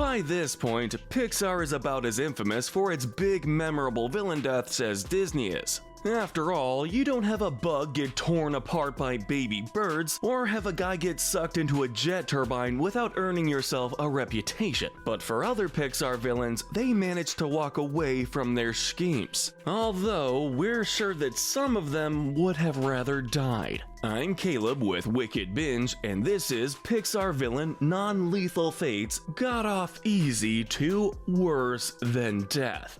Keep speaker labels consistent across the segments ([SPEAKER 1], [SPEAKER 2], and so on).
[SPEAKER 1] By this point, Pixar is about as infamous for its big memorable villain deaths as Disney is. After all, you don't have a bug get torn apart by baby birds, or have a guy get sucked into a jet turbine without earning yourself a reputation. But for other Pixar villains, they manage to walk away from their schemes. Although, we're sure that some of them would have rather died. I'm Caleb with Wicked Binge, and this is Pixar villain Non-Lethal Fates got off easy to worse than death.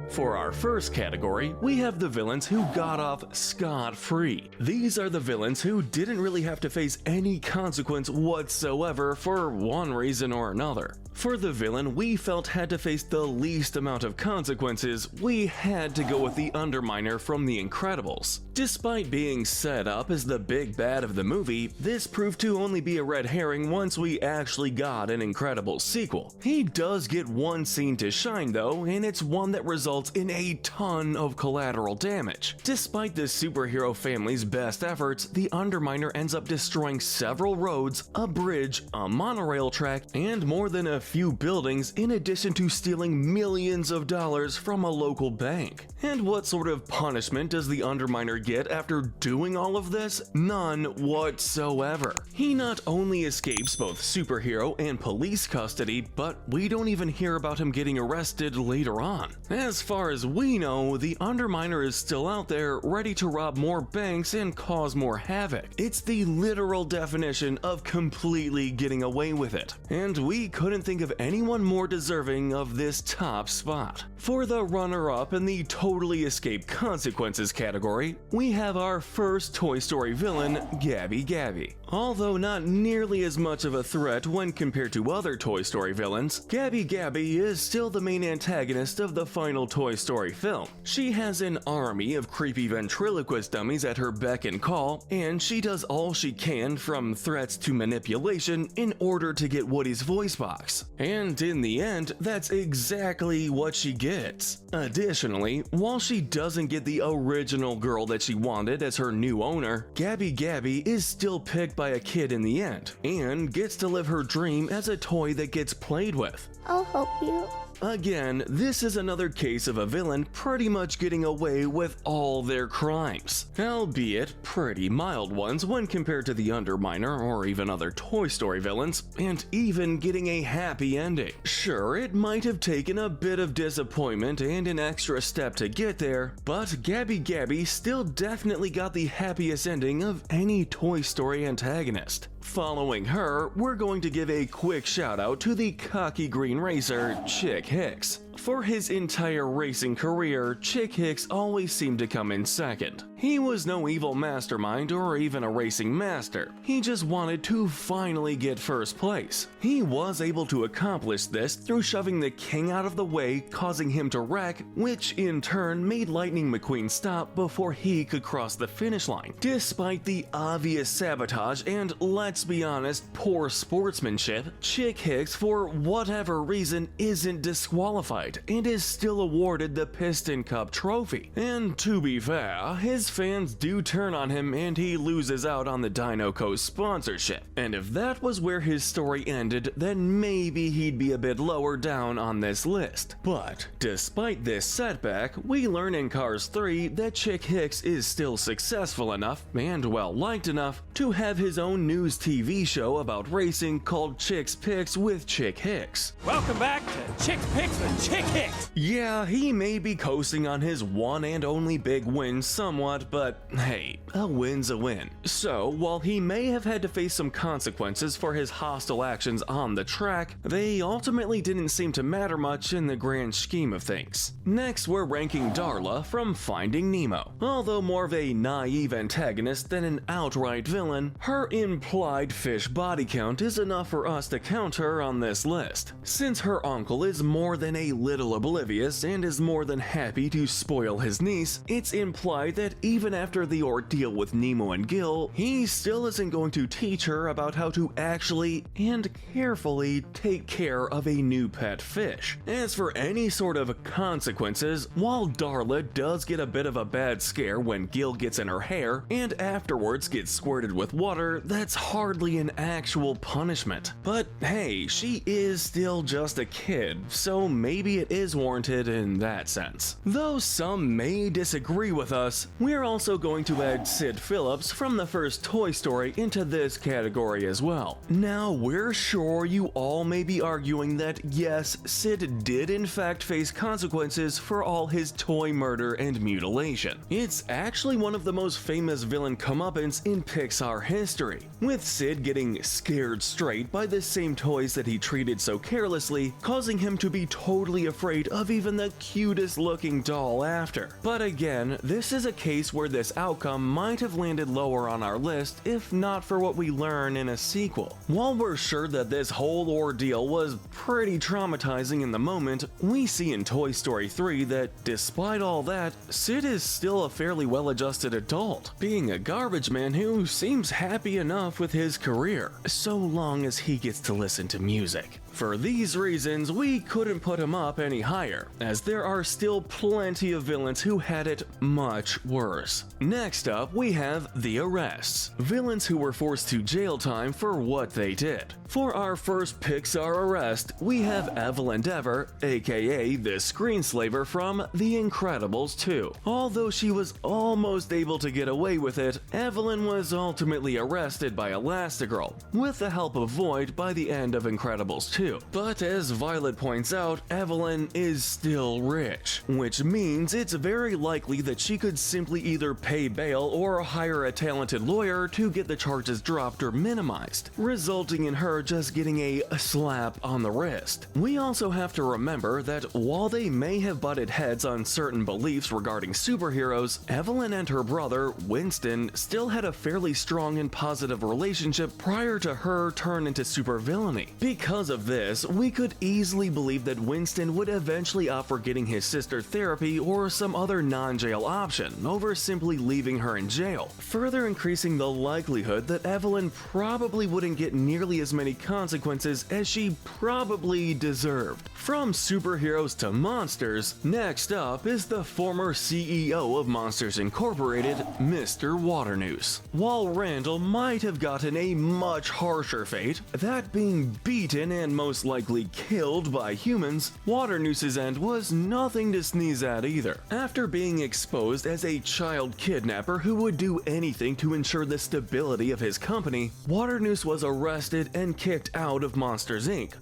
[SPEAKER 1] For our first category, we have the villains who got off scot-free. These are the villains who didn't really have to face any consequence whatsoever for one reason or another. For the villain we felt had to face the least amount of consequences, we had to go with the Underminer from The Incredibles. Despite being set up as the big bad of the movie, this proved to only be a red herring once we actually got an Incredibles sequel. He does get one scene to shine though, and it's one that results in a ton of collateral damage. Despite the superhero family's best efforts, the Underminer ends up destroying several roads, a bridge, a monorail track, and more than a few buildings, in addition to stealing millions of dollars from a local bank. And what sort of punishment does the Underminer get after doing all of this? None whatsoever. He not only escapes both superhero and police custody, but we don't even hear about him getting arrested later on. As far as we know, the Underminer is still out there, ready to rob more banks and cause more havoc. It's the literal definition of completely getting away with it. And we couldn't think of anyone more deserving of this top spot. For the runner-up in the totally escape consequences category, we have our first Toy Story villain, Gabby Gabby. Although not nearly as much of a threat when compared to other Toy Story villains, Gabby Gabby is still the main antagonist of the final Toy Story film. She has an army of creepy ventriloquist dummies at her beck and call, and she does all she can, from threats to manipulation, in order to get Woody's voice box. And in the end, that's exactly what she gets. Additionally, while she doesn't get the original girl that she wanted as her new owner, Gabby Gabby is still picked by a kid in the end, and gets to live her dream as a toy that gets played with.
[SPEAKER 2] I'll help you.
[SPEAKER 1] Again, this is another case of a villain pretty much getting away with all their crimes, albeit pretty mild ones when compared to the Underminer or even other Toy Story villains, and even getting a happy ending. Sure, it might have taken a bit of disappointment and an extra step to get there, but Gabby Gabby still definitely got the happiest ending of any Toy Story antagonist. Following her, we're going to give a quick shout out to the cocky green racer, Chick Hicks. For his entire racing career, Chick Hicks always seemed to come in second. He was no evil mastermind or even a racing master. He just wanted to finally get first place. He was able to accomplish this through shoving the king out of the way, causing him to wreck, which in turn made Lightning McQueen stop before he could cross the finish line. Despite the obvious sabotage and, let's be honest, poor sportsmanship, Chick Hicks, for whatever reason, isn't disqualified and is still awarded the Piston Cup trophy. And to be fair, his fans do turn on him and he loses out on the Dino Co sponsorship. And if that was where his story ended, then maybe he'd be a bit lower down on this list. But despite this setback, we learn in Cars 3 that Chick Hicks is still successful enough and well liked enough to have his own news TV show about racing called Chick's Picks with Chick Hicks.
[SPEAKER 3] Welcome back to Chick's Picks with Chick Hicks.
[SPEAKER 1] Yeah, he may be coasting on his one and only big win somewhat, but hey, a win's a win. So, while he may have had to face some consequences for his hostile actions on the track, they ultimately didn't seem to matter much in the grand scheme of things. Next, we're ranking Darla from Finding Nemo. Although more of a naive antagonist than an outright villain, her implied fish body count is enough for us to count her on this list, since her uncle is more than a little oblivious and is more than happy to spoil his niece, it's implied that even after the ordeal with Nemo and Gil, he still isn't going to teach her about how to actually and carefully take care of a new pet fish. As for any sort of consequences, while Darla does get a bit of a bad scare when Gil gets in her hair and afterwards gets squirted with water, that's hardly an actual punishment. But hey, she is still just a kid, so maybe it is warranted in that sense. Though some may disagree with us, we're also going to add Sid Phillips from the first Toy Story into this category as well. Now, we're sure you all may be arguing that yes, Sid did in fact face consequences for all his toy murder and mutilation. It's actually one of the most famous villain comeuppance in Pixar history, with Sid getting scared straight by the same toys that he treated so carelessly, causing him to be totally afraid of even the cutest looking doll after. But again, this is a case where this outcome might have landed lower on our list if not for what we learn in a sequel. While we're sure that this whole ordeal was pretty traumatizing in the moment, we see in Toy Story 3 that despite all that, Sid is still a fairly well-adjusted adult, being a garbage man who seems happy enough with his career, so long as he gets to listen to music. For these reasons, we couldn't put him up any higher, as there are still plenty of villains who had it much worse. Next up, we have the arrests, villains who were forced to jail time for what they did. For our first Pixar arrest, we have Evelyn Dever, aka the screenslaver from The Incredibles 2. Although she was almost able to get away with it, Evelyn was ultimately arrested by Elastigirl, with the help of Void by the end of Incredibles 2. But as Violet points out, Evelyn is still rich, which means it's very likely that she could simply either pay bail or hire a talented lawyer to get the charges dropped or minimized, resulting in her just getting a slap on the wrist. We also have to remember that while they may have butted heads on certain beliefs regarding superheroes, Evelyn and her brother, Winston, still had a fairly strong and positive relationship prior to her turn into supervillainy. Because of this, we could easily believe that Winston would eventually opt for getting his sister therapy or some other non-jail option over simply leaving her in jail, further increasing the likelihood that Evelyn probably wouldn't get nearly as many consequences as she probably deserved. From superheroes to monsters, next up is the former CEO of Monsters Incorporated, Mr. Waternoose. While Randall might have gotten a much harsher fate, that being beaten and most likely killed by humans, Waternoose's end was nothing to sneeze at either. After being exposed as a child kidnapper who would do anything to ensure the stability of his company, Waternoose was arrested and kicked out of Monsters Inc.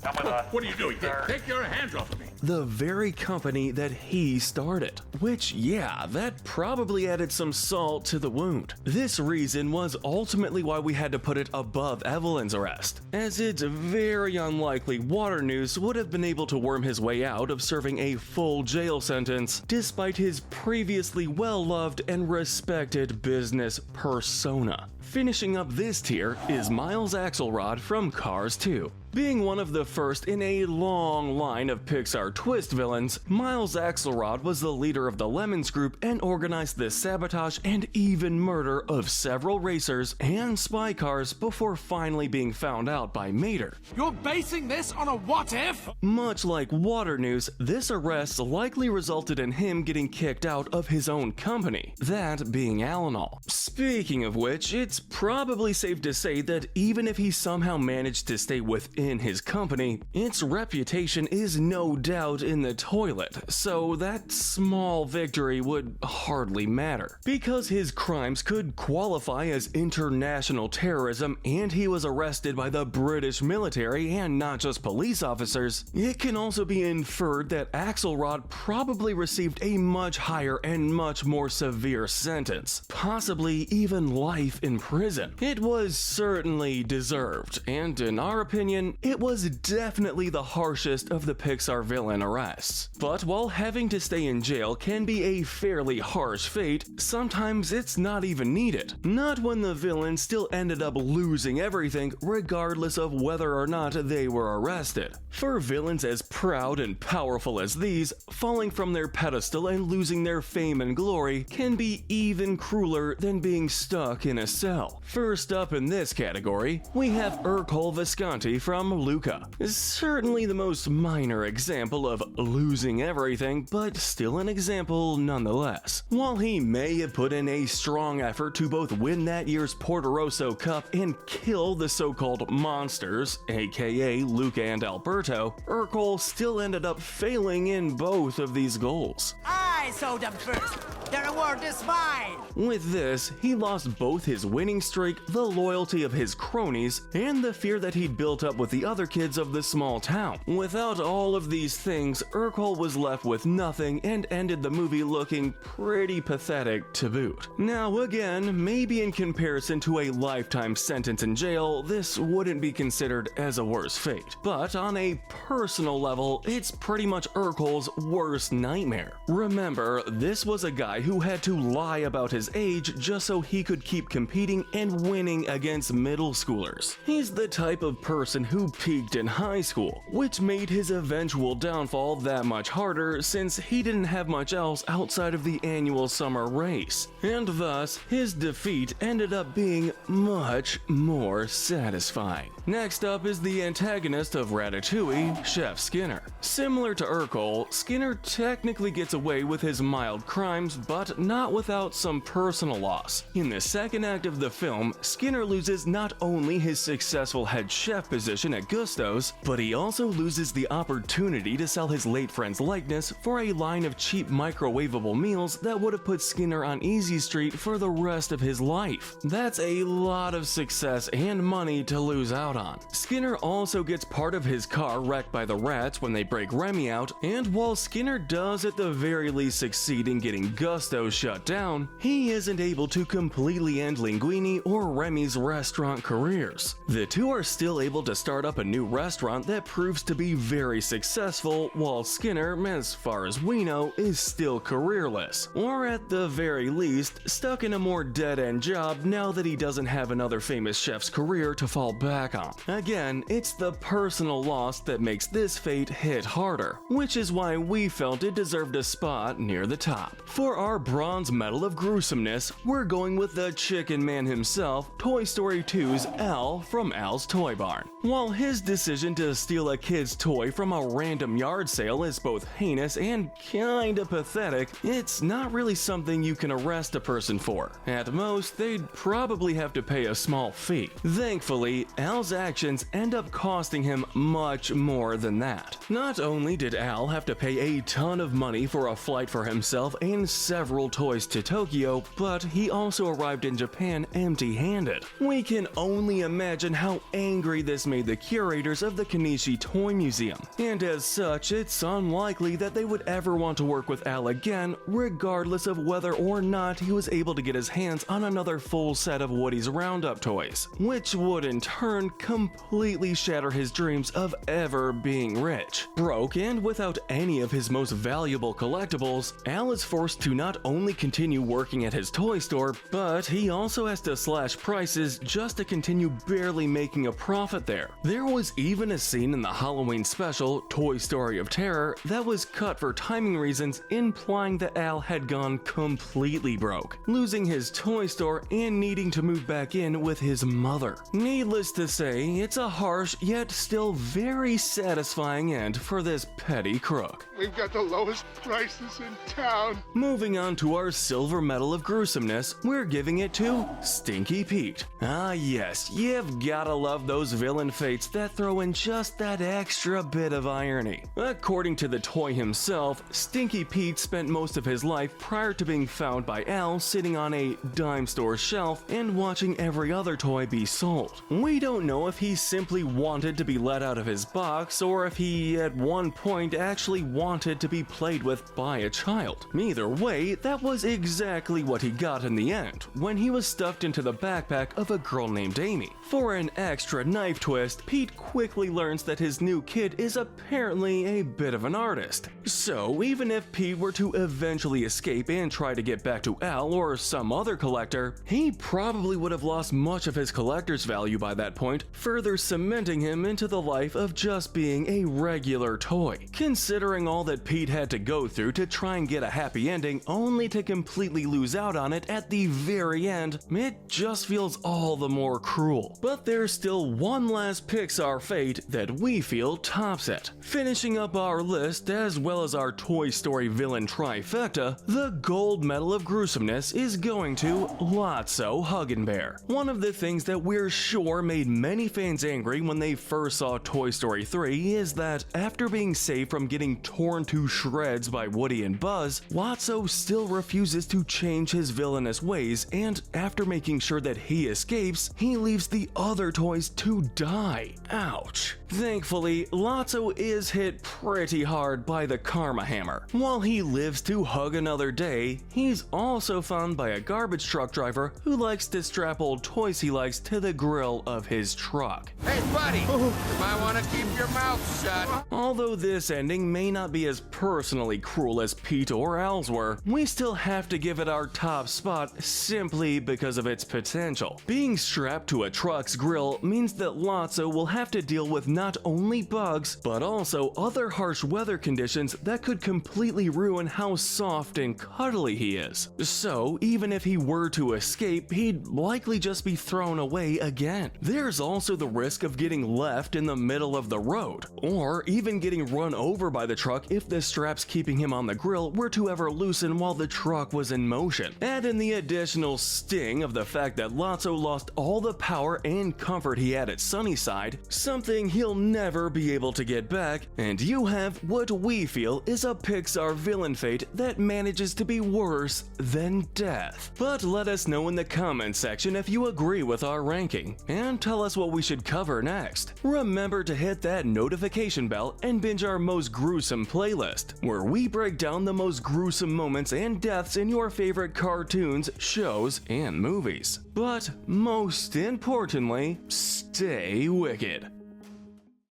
[SPEAKER 2] What are you doing here? Take your hands off of me!
[SPEAKER 1] The very company that he started. Which, yeah, that probably added some salt to the wound. This reason was ultimately why we had to put it above Evelyn's arrest, as it's very unlikely Waternoose would have been able to worm his way out of serving a full jail sentence despite his previously well-loved and respected business persona. Finishing up this tier is Miles Axelrod from Cars 2. Being one of the first in a long line of Pixar twist villains, Miles Axelrod was the leader of the Lemons group and organized the sabotage and even murder of several racers and spy cars before finally being found out by Mater.
[SPEAKER 3] You're basing this on a what if?
[SPEAKER 1] Much like Waternoose, this arrest likely resulted in him getting kicked out of his own company, that being Alanol. Speaking of which, it's probably safe to say that even if he somehow managed to stay within his company, its reputation is no doubt in the toilet, so that small victory would hardly matter. Because his crimes could qualify as international terrorism and he was arrested by the British military and not just police officers, it can also be inferred that Axelrod probably received a much higher and much more severe sentence, possibly even life in prison. It was certainly deserved, and in our opinion, opinion, it was definitely the harshest of the Pixar villain arrests. But while having to stay in jail can be a fairly harsh fate, sometimes it's not even needed. Not when the villain still ended up losing everything regardless of whether or not they were arrested. For villains as proud and powerful as these, falling from their pedestal and losing their fame and glory can be even crueler than being stuck in a cell. First up in this category, we have Ercole Visconti from Luka. Certainly the most minor example of losing everything, but still an example nonetheless. While he may have put in a strong effort to both win that year's Porto Rosso Cup and kill the so-called monsters, aka Luka and Alberto, Ercole still ended up failing in both of these goals.
[SPEAKER 4] I saw them first. The reward is mine.
[SPEAKER 1] With this, he lost both his winning streak, the loyalty of his cronies, and the fear that he'd built up with the other kids of the small town. Without all of these things, Ercole was left with nothing and ended the movie looking pretty pathetic to boot. Now again, maybe in comparison to a lifetime sentence in jail, this wouldn't be considered as a worse fate. But on a personal level, it's pretty much Ercole's worst nightmare. Remember, this was a guy who had to lie about his age just so he could keep competing and winning against middle schoolers. He's the type of person who peaked in high school, which made his eventual downfall that much harder since he didn't have much else outside of the annual summer race, and thus his defeat ended up being much more satisfying. Next up is the antagonist of Ratatouille, Chef Skinner. Similar to Ercole, Skinner technically gets away with his mild crimes, but not without some personal loss. In the second act of the film, Skinner loses not only his successful head chef position at Gusto's, but he also loses the opportunity to sell his late friend's likeness for a line of cheap microwavable meals that would have put Skinner on Easy Street for the rest of his life. That's a lot of success and money to lose out on. Skinner also gets part of his car wrecked by the rats when they break Remy out, and while Skinner does at the very least succeed in getting Gusto shut down, he isn't able to completely end Linguini or Remy's restaurant careers. The two are still able to start up a new restaurant that proves to be very successful, while Skinner, as far as we know, is still careerless, or at the very least, stuck in a more dead-end job now that he doesn't have another famous chef's career to fall back on. Again, it's the personal loss that makes this fate hit harder, which is why we felt it deserved a spot near the top. For our bronze medal of gruesomeness, we're going with the Chicken Man himself, Toy Story 2's Al from Al's Toy Barn. While his decision to steal a kid's toy from a random yard sale is both heinous and kinda pathetic, it's not really something you can arrest a person for. At most, they'd probably have to pay a small fee. Thankfully, Al's actions end up costing him much more than that. Not only did Al have to pay a ton of money for a flight for himself and several toys to Tokyo, but he also arrived in Japan empty-handed. We can only imagine how angry this made the curators of the Kanishi Toy Museum, and as such, it's unlikely that they would ever want to work with Al again, regardless of whether or not he was able to get his hands on another full set of Woody's Roundup toys, which would in turn completely shatter his dreams of ever being rich. Broke and without any of his most valuable collectibles, Al is forced to not only continue working at his toy store, but he also has to slash prices just to continue barely making a profit there. There was even a scene in the Halloween special, Toy Story of Terror, that was cut for timing reasons, implying that Al had gone completely broke, losing his toy store and needing to move back in with his mother. Needless to say, it's a harsh yet still very satisfying end for this petty crook.
[SPEAKER 5] We've got the lowest prices in town.
[SPEAKER 1] Moving on to our silver medal of gruesomeness, we're giving it to Stinky Pete. Ah yes, you've gotta love those villain fates that throw in just that extra bit of irony. According to the toy himself, Stinky Pete spent most of his life prior to being found by Al sitting on a dime store shelf and watching every other toy be sold. We don't know if he simply wanted to be let out of his box or if he at one point actually wanted to be played with by a child. Either way, say that was exactly what he got in the end when he was stuffed into the backpack of a girl named Amy. For an extra knife twist, Pete quickly learns that his new kid is apparently a bit of an artist. So even if Pete were to eventually escape and try to get back to Al or some other collector, he probably would have lost much of his collector's value by that point, further cementing him into the life of just being a regular toy. Considering all that Pete had to go through to try and get a happy ending only to completely lose out on it at the very end, it just feels all the more cruel. But there's still one last Pixar fate that we feel tops it. Finishing up our list as well as our Toy Story villain trifecta, the gold medal of gruesomeness is going to Lotso Huggenbear. One of the things that we're sure made many fans angry when they first saw Toy Story 3 is that after being saved from getting torn to shreds by Woody and Buzz, Lotso still refuses to change his villainous ways, and after making sure that he escapes, he leaves the other toys to die. Ouch. Thankfully, Lotso is hit pretty hard by the karma hammer. While he lives to hug another day, he's also found by a garbage truck driver who likes to strap old toys he likes to the grill of his truck.
[SPEAKER 6] Hey, buddy, you might want to keep your mouth shut.
[SPEAKER 1] Although this ending may not be as personally cruel as Pete or Al's were, we still have to give it our top spot simply because of its potential. Being strapped to a truck's grill means that Lotso will have to deal with not only bugs, but also other harsh weather conditions that could completely ruin how soft and cuddly he is. So even if he were to escape, he'd likely just be thrown away again. There's also the risk of getting left in the middle of the road, or even getting run over by the truck if the straps keeping him on the grill were to ever loosen while the truck was in motion. Add in the additional sting of the fact that Lotso lost all the power and comfort he had at Sunnyside, something he'll never be able to get back, and you have what we feel is a Pixar villain fate that manages to be worse than death. But let us know in the comments section if you agree with our ranking, and tell us what we should cover next. Remember to hit that notification bell and binge our most gruesome playlist, where we break down the most gruesome moments and deaths in your favorite cartoons, shows, and movies. But most importantly, stay wicked.